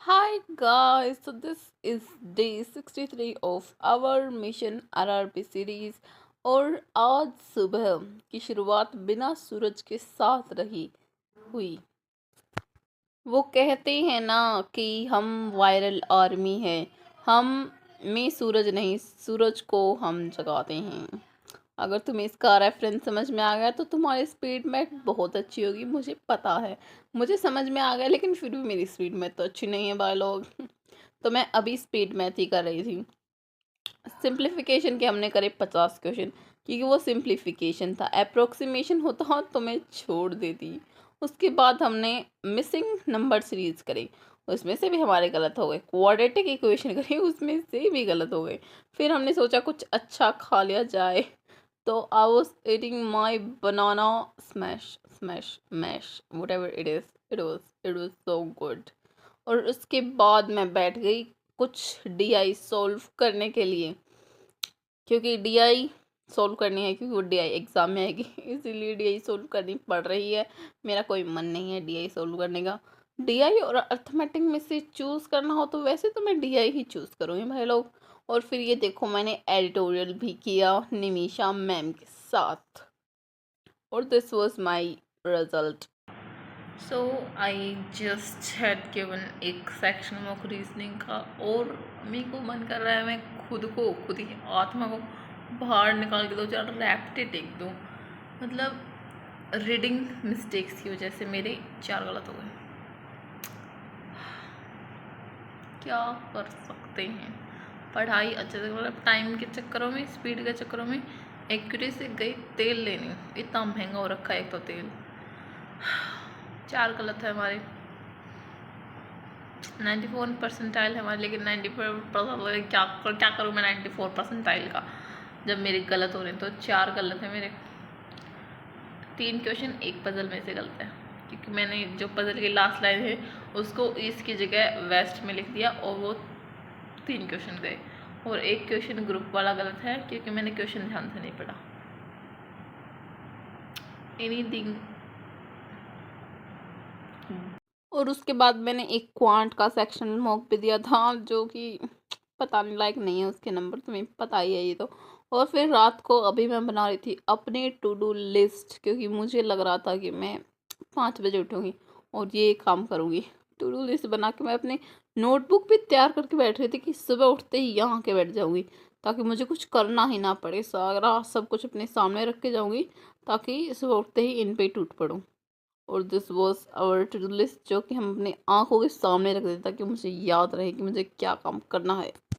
Hi guys, so this is day 63 of our mission RRB series. और आज सुबह की शुरुआत बिना सूरज के साथ रही हुई। वो कहते हैं ना कि हम वायरल आर्मी हैं, हम में सूरज नहीं, सूरज को हम जगाते हैं। अगर तुम्हें इसका रेफरेंस समझ में आ गया तो तुम्हारी स्पीड में बहुत अच्छी होगी, मुझे पता है। मुझे समझ में आ गया, लेकिन फिर भी मेरी स्पीड में तो अच्छी नहीं है भाई लोग। तो मैं अभी स्पीड मैथ ही कर रही थी। सिंप्लीफिकेशन के हमने करे 50 क्वेश्चन, क्योंकि वो सिंप्लीफिकेशन था। अप्रोक्सीमेशन होता तो मैं छोड़ देती। उसके बाद हमने मिसिंग नंबर सीरीज करी, उसमें से भी हमारे गलत हो गए। क्वाड्रेटिक इक्वेशन करी, उसमें से भी गलत हो गए। फिर हमने सोचा कुछ अच्छा खा लिया जाए, तो I was eating my banana smash smash mash whatever it is, it was so good। और उसके बाद मैं बैठ गई कुछ डीआई सॉल्व करने के लिए, क्योंकि डीआई सॉल्व करनी है, क्योंकि वो डीआई एग्ज़ाम में आएगी। इसीलिए डीआई सॉल्व करनी पड़ रही है। मेरा कोई मन नहीं है डीआई सॉल्व करने का। डीआई और अर्थमेटिक में से चूज़ करना हो तो वैसे तो मैं डीआई ही चूज़ करूँगी भाई लोग। और फिर ये देखो, मैंने एडिटोरियल भी किया निमिषा मैम के साथ, और this was my result. So I just had given एक सेक्शन ऑफ रीजनिंग का, और मेरे को मन कर रहा है मैं खुद ही आत्मा को बाहर निकाल के 2-4 रैप्टे टेक दूँ। मतलब रीडिंग मिस्टेक्स की वजह से मेरे 4 गलत हो गए। क्या कर सकते हैं, पढ़ाई अच्छे से, मतलब टाइम के चक्करों में, स्पीड के चक्करों में एक्यूरेसी गई तेल लेने। इतना महंगा हो रखा है एक तो तेल। 4 गलत है हमारे। 94 परसेंटाइल है हमारे, लेकिन 94 क्या करूँ मैं 94 परसेंटाइल का, जब मेरे गलत हो रहे हैं। तो 4 गलत है मेरे। 3 क्वेश्चन एक पजल में से गलत है, क्योंकि मैंने जो पजल की लास्ट लाइन है उसको ईस्ट की जगह वेस्ट में लिख दिया, और वो 3 क्वेश्चन गए। और एक क्वेश्चन ग्रुप वाला गलत है, क्योंकि मैंने क्वेश्चन ध्यान से नहीं पढ़ा। एनीथिंग। और उसके बाद मैंने एक क्वांट का सेक्शन मॉक भी दिया था, जो कि पता नहीं लायक नहीं है, उसके नंबर तुम्हें पता ही है ये तो। और फिर रात को अभी मैं बना रही थी अपनी टू डू लिस्ट, क्योंकि मुझे लग रहा था कि मैं 5 बजे उठूँगी और ये काम करूँगी। टू डू लिस्ट बना के मैं अपनी नोटबुक भी तैयार करके बैठ रही थी कि सुबह उठते ही यहाँ के बैठ जाऊँगी, ताकि मुझे कुछ करना ही ना पड़े। सारा सब कुछ अपने सामने रख के जाऊँगी, ताकि सुबह उठते ही इन पे ही टूट पड़ूँ। और this was our to do list, जो कि हम अपने आंखों के सामने रख देते, ताकि मुझे याद रहे कि मुझे क्या काम करना है।